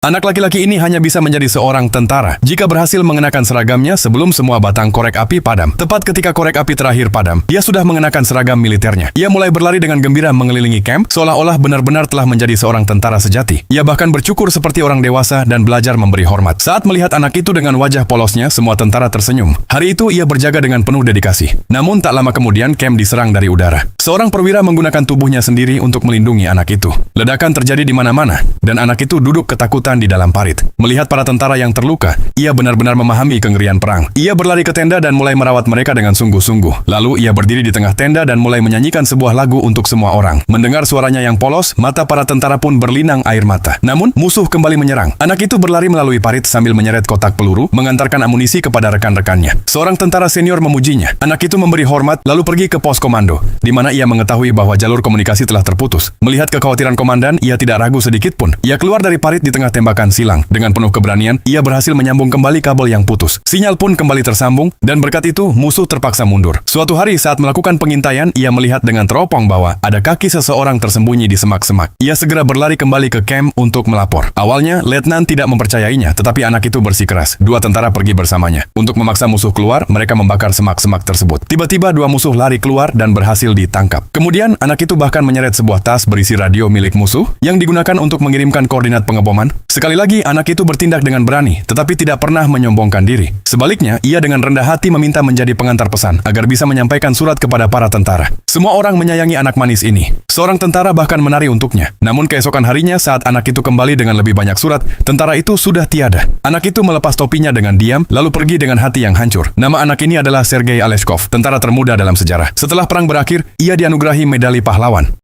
Anak laki-laki ini hanya bisa menjadi seorang tentara jika berhasil mengenakan seragamnya sebelum semua batang korek api padam. Tepat ketika korek api terakhir padam, ia sudah mengenakan seragam militernya. Ia mulai berlari dengan gembira mengelilingi camp, seolah-olah benar-benar telah menjadi seorang tentara sejati. Ia bahkan bercukur seperti orang dewasa dan belajar memberi hormat. Saat melihat anak itu dengan wajah polosnya, semua tentara tersenyum. Hari itu ia berjaga dengan penuh dedikasi. Namun tak lama kemudian camp diserang dari udara. Seorang perwira menggunakan tubuhnya sendiri untuk melindungi anak itu. Ledakan terjadi di mana-mana, dan anak itu duduk ketakutan di dalam parit. Melihat para tentara yang terluka, ia benar-benar memahami kengerian perang. Ia berlari ke tenda dan mulai merawat mereka dengan sungguh-sungguh. Lalu ia berdiri di tengah tenda dan mulai menyanyikan sebuah lagu untuk semua orang. Mendengar suaranya yang polos, mata para tentara pun berlinang air mata. Namun, musuh kembali menyerang. Anak itu berlari melalui parit sambil menyeret kotak peluru, mengantarkan amunisi kepada rekan-rekannya. Seorang tentara senior memujinya. Anak itu memberi hormat, lalu pergi ke pos komando, di mana ia mengetahui bahwa jalur komunikasi telah terputus. Melihat kekhawatiran komandan, ia tidak ragu sedikit pun. Ia keluar dari parit di tengah tembakan silang. Dengan penuh keberanian, ia berhasil menyambung kembali kabel yang putus. Sinyal pun kembali tersambung, dan berkat itu, musuh terpaksa mundur. Suatu hari saat melakukan pengintaian, ia melihat dengan teropong bahwa ada kaki seseorang tersembunyi di semak-semak. Ia segera berlari kembali ke camp untuk melapor. Awalnya, letnan tidak mempercayainya, tetapi anak itu bersikeras. Dua tentara pergi bersamanya. Untuk memaksa musuh keluar, mereka membakar semak-semak tersebut. Tiba-tiba, dua musuh lari keluar dan berhasil ditangkap. Kemudian, anak itu bahkan menyeret sebuah tas berisi radio milik musuh yang digunakan untuk mengirimkan koordinat pengeboman. Sekali lagi, anak itu bertindak dengan berani, tetapi tidak pernah menyombongkan diri. Sebaliknya, ia dengan rendah hati meminta menjadi pengantar pesan agar bisa menyampaikan surat kepada para tentara. Semua orang menyayangi anak manis ini. Seorang tentara bahkan menari untuknya. Namun keesokan harinya saat anak itu kembali dengan lebih banyak surat, tentara itu sudah tiada. Anak itu melepas topinya dengan diam, lalu pergi dengan hati yang hancur. Nama anak ini adalah Sergei Aleshkov, tentara termuda dalam sejarah. Setelah perang berakhir, ia dianugerahi medali pahlawan.